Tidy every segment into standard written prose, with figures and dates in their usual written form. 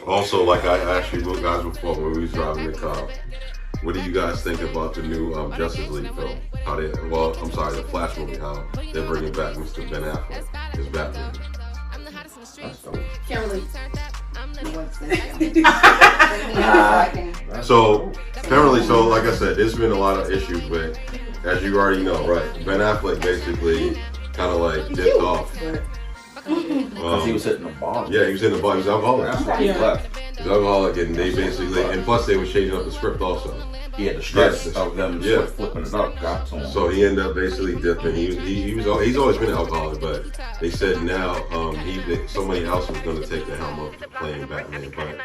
Also, like I asked you guys before when we was driving the car, what do you guys think about the new Justice League film? The Flash movie, how they're bringing back Mr. Ben Affleck as Batman. Can't relate. So, apparently, like I said, there's been a lot of issues with, as you already know, right? Ben Affleck basically kind of like dipped off. Because he was hitting the bar. Yeah, he was hitting the bar. He was alcoholic. That's why he left. He's alcoholic, and they basically, and plus they were changing up the script also. He had the stress of them flipping it up, got to him. So he ended up basically dipping. He's always been an alcoholic, but they said now somebody else was going to take the helm of playing Batman. But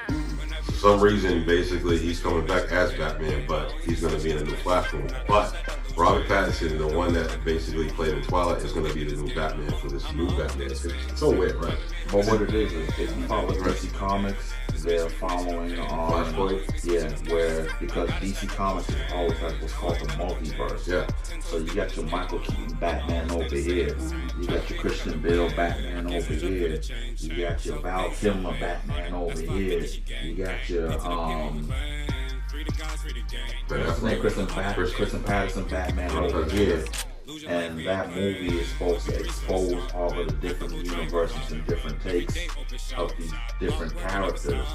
for some reason, basically, he's coming back as Batman, but he's going to be in a new Flash movie. But Robert Pattinson, the one that basically played in Twilight, is going to be the new Batman for this new Batman. It's so weird, right? But what it is if you follow DC Comics, they're following on where because DC Comics is always like what's called the multiverse. Yeah. So you got your Michael Keaton Batman over here, you got your Christian Bale Batman over here, you got your Val Kilmer Batman over here, you got your Kristen Patterson Batman over here. And that movie is supposed to expose all of the different universes and different takes of these different characters,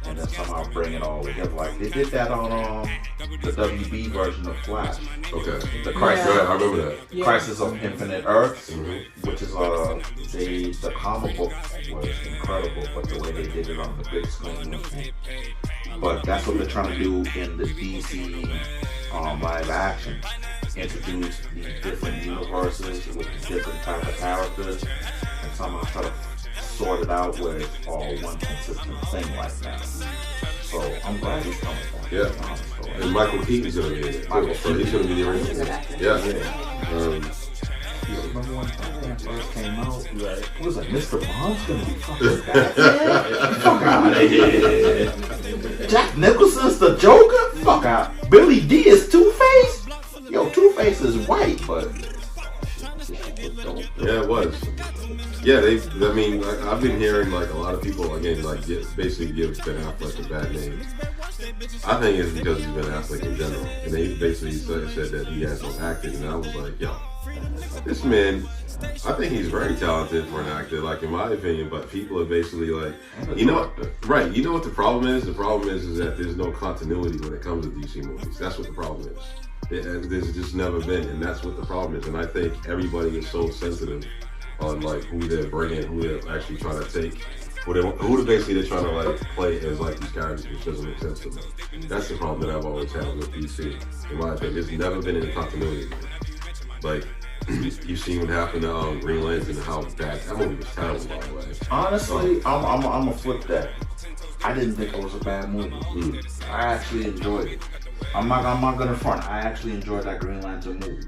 and then somehow bring it all together. Like they did that on the WB version of Flash. Okay. The Crisis. Yeah, I remember that. Yeah. Crisis of Infinite Earths, which is the comic book was incredible, but the way they did it on the big screen was. But that's what they're trying to do in the DC live action. Introduce these different universes with different type of characters and somehow try to sort it out where it's all one consistent thing right now. So I'm glad he's coming back. Yeah. And Michael Keaton's going to be in it. So he's going to be the original. Yeah. You remember when Batman first came out? It was like Mr. Bond's gonna be fucking Batman. Fuck out of here. Jack Nicholson's the Joker? Fuck out. Billy D is Two-Face? Yo, Two-Face is white, but yeah, it was. Yeah, I've been hearing like a lot of people again basically give Ben Affleck a bad name. I think it's because he's Ben Affleck in general, and they basically said that he has no acting, and I was like, yo, this man, I think he's very talented for an actor, like in my opinion, but people are basically like, you know what the problem is? The problem is that there's no continuity when it comes to DC movies. That's what the problem is. There's just never been, and that's what the problem is. And I think everybody is so sensitive on like who they're bringing, who they're actually trying to take, who basically they're trying to like play as like these characters, which doesn't make sense to me. That's the problem that I've always had with DC. In my opinion, there's never been any continuity. Like you've seen what happened to Green Lantern and how bad that movie was terrible, by the way. Honestly, I'm gonna flip that. I didn't think it was a bad movie. I actually enjoyed it. I'm not gonna front. I actually enjoyed that Green Lantern movie.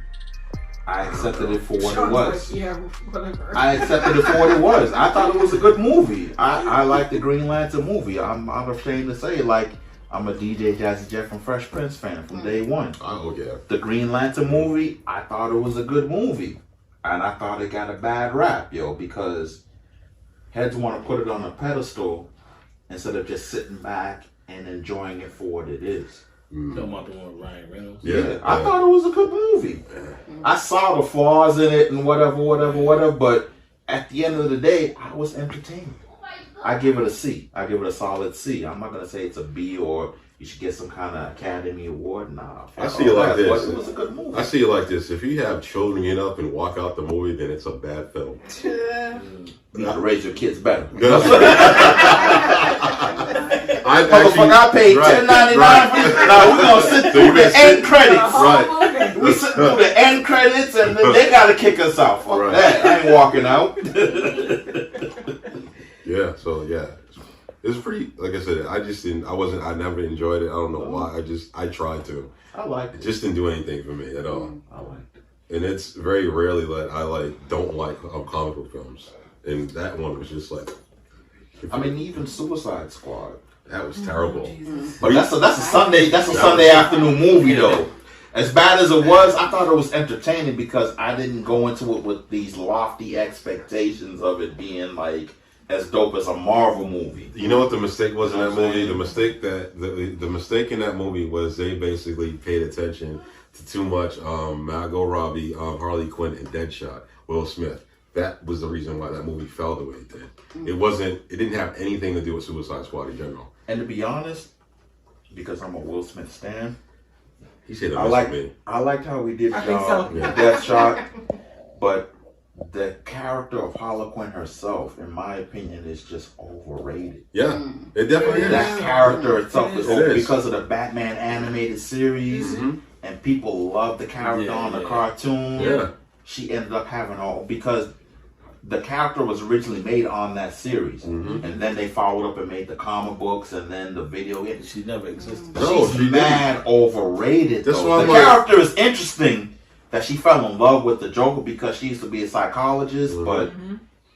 I accepted it for what it was. Yeah, whatever. I accepted it for what it was. I thought it was a good movie. I liked the Green Lantern movie. I'm ashamed to say, like, I'm a DJ Jazzy Jeff from Fresh Prince fan from day one. Oh, yeah. The Green Lantern movie, I thought it was a good movie. And I thought it got a bad rap, because heads want to put it on a pedestal instead of just sitting back and enjoying it for what it is. Talking about the one with Ryan Reynolds. Yeah, I thought it was a good movie. I saw the flaws in it and whatever, but at the end of the day, I was entertained. I give it a C. I give it a solid C. I'm not going to say it's a B or you should get some kind of Academy Award. Nah. I see it like this. But it was a good movie. I see it like this. If you have children get up and walk out the movie, then it's a bad film. You gotta raise your kids better. I paid $10.99 for this. Now we're gonna sit through the end credits. Right. We sit through the end credits and then they gotta kick us out. Fuck that. I ain't walking out. Yeah, so yeah. It was pretty, like I said, I never enjoyed it. I don't know why. I tried to. I liked it. It just didn't do anything for me at all. I liked it. And it's very rarely that I don't like comic book films. And that one was just like, I mean, even Suicide Squad. that was terrible. But that's a Sunday afternoon movie though. As bad as it was, I thought it was entertaining because I didn't go into it with these lofty expectations of it being like as dope as a Marvel movie. You know what the mistake was in that movie? The mistake in that movie was they basically paid attention to too much Margot Robbie, Harley Quinn, and Deadshot, Will Smith. That was the reason why that movie fell the way it did. It didn't have anything to do with Suicide Squad in general. And to be honest, because I'm a Will Smith stan, He said I liked how we did Yeah. Deathshot, but the character of Harley Quinn herself, in my opinion, is just overrated. Yeah, it definitely is. That character itself is It is. because of the Batman animated series, and people love the character on the cartoon. Yeah. She ended up having all because the character was originally made on that series, and then they followed up and made the comic books and then the video game. She never existed. No, She's she mad overrated. That's Though. why The I'm like- character is interesting that she fell in love with the Joker because she used to be a psychologist, but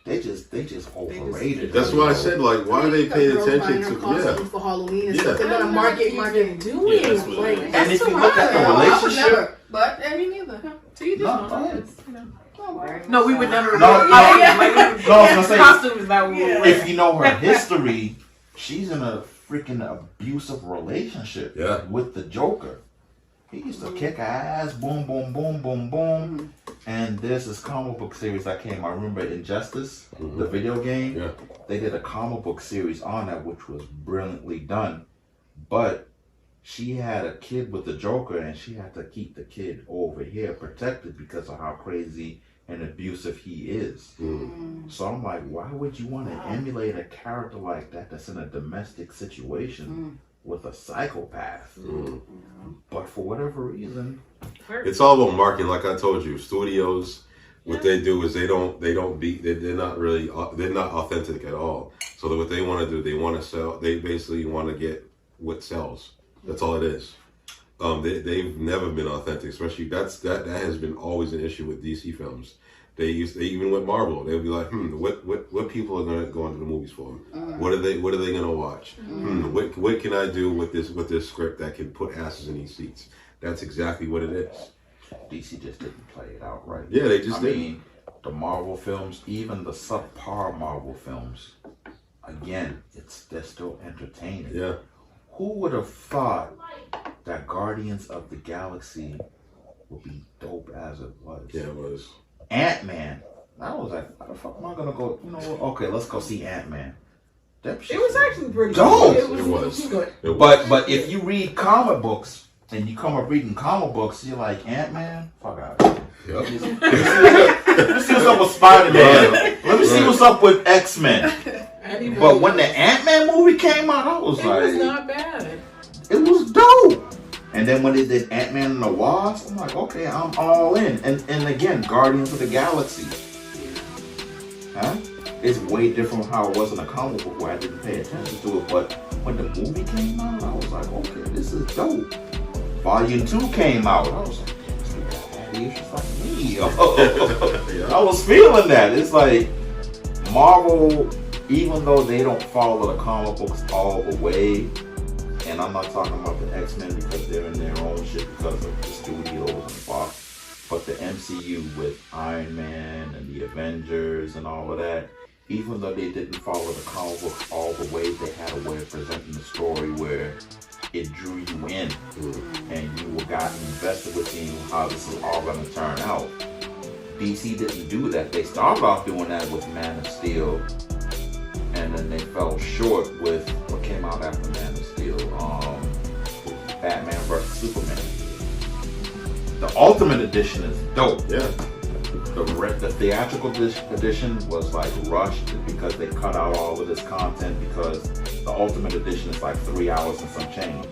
they just overrated. That's why I said, like, why are they paying attention to? costumes for Halloween and Yeah. stuff. They're gonna market doing. Yeah, that's what Like, it is. And if that's you look at the wild. relationship, But I mean, neither. So you just No, know. right. No, we would never. No, no, like, we would- no, I was gonna say- costumes that we would wear. if you know her history, she's in a freaking abusive relationship Yeah. with the Joker. He used to kick her ass, boom, boom, boom, boom, boom. And there's this comic book series that came. I remember Injustice, the video game. Yeah. They did a comic book series on that, which was brilliantly done. But she had a kid with the Joker, and she had to keep the kid over here protected because of how crazy and abusive he is. So I'm like, why would you want to emulate a character like that that's in a domestic situation with a psychopath? But for whatever reason, It's all about marketing. Like I told you, studios, what they do is they're not authentic at all. So what they want to do, they want to sell. They basically want to get what sells. That's all it is. They've never been authentic, especially that has been always an issue with DC films. They even with Marvel, they'll be like, what people are gonna go into the movies for? What are they gonna watch? What can I do with this script that can put asses in these seats? That's exactly what it is. DC just didn't play it out right. Yeah, they just I didn't. mean, the Marvel films, even the subpar Marvel films, again, they're still entertaining. Yeah. Who would have thought that Guardians of the Galaxy would be dope as it was? Yeah, it was. Ant-Man. I was like, how the fuck am I gonna go? You know what? Okay, let's go see Ant-Man. It was actually pretty dope. good. It was. good. It was. But if you read comic books and you come up reading comic books, you're like, Ant-Man? Fuck out of here. Yep. Let me see what's up with Spider-Man. Let me see what's up with X-Men. But when the Ant-Man movie came out, I was It like, was not bad. it was dope. And then when they did Ant-Man and the Wasp, I'm like, okay, I'm all in. And again, Guardians of the Galaxy. Huh? It's way different from how it was in the comic book where I didn't pay attention to it. But when the movie came out, I was like, okay, this is dope. Volume 2 came out. I was like, this guy had issues like me. I was feeling that. It's like Marvel, even though they don't follow the comic books all the way, and I'm not talking about the X-Men because they're in their own shit because of the studios and Fox, but the MCU with Iron Man and the Avengers and all of that, even though they didn't follow the comic books all the way, they had a way of presenting the story where it drew you in and you got invested with seeing how this is all going to turn out. DC didn't do that. They started off doing that with Man of Steel, and then they fell short with what came out after Man of Steel, Batman vs Superman. The Ultimate Edition is dope. Yeah. The theatrical edition was like rushed because they cut out all of this content because the Ultimate Edition is like 3 hours and some change,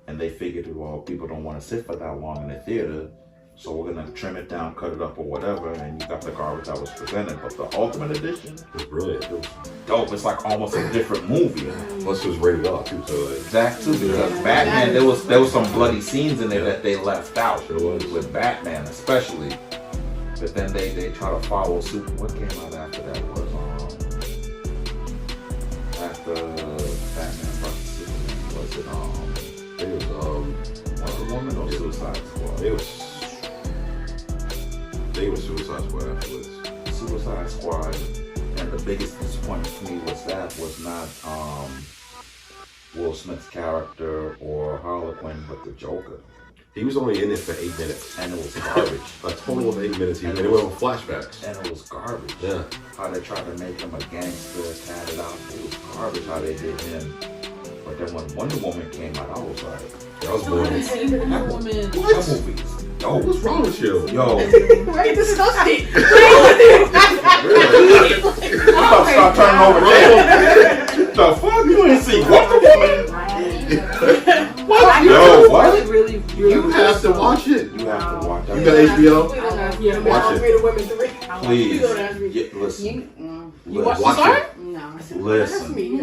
and they figured, well, people don't want to sit for that long in the theater, so we're gonna trim it down, cut it up, or whatever, and you got the garbage that was presented. But the Ultimate Edition, It's brilliant. it was dope. It's like almost a different movie. Plus, it was rated R too, so like. Exact too, because Batman, there was some bloody scenes in there that they left out. Sure was. With Batman especially. But then they try to follow suit. What came out after that was after Batman vs Superman, was it It was Wonder Woman or Suicide Squad? They was Suicide Squad afterwards. Suicide Squad and said the biggest disappointment to me was not Will Smith's character or Harlequin, but the Joker. He was only in it for 8 minutes. And it was garbage. A total of 8 minutes. And it went with flashbacks. And it was garbage. Yeah. How they tried to make him a gangster, tatted out. It was garbage how they did him. But then when Wonder Woman came out, I was like, That was I boring. haven't seen Wonder Woman. that movie is dope. What's wrong with you? Yo, Right, disgusting. Really? I'm about to start turning over there. The fuck? You ain't see Wonder Woman? What? Yo, what? Really, really, You have to watch it. You have to watch You that. got HBO? Yeah, Watch it. Greater Women 3. Please. You don't ask me. Yeah, listen. You watched Watch Sorry? it. No. Listen. That's me.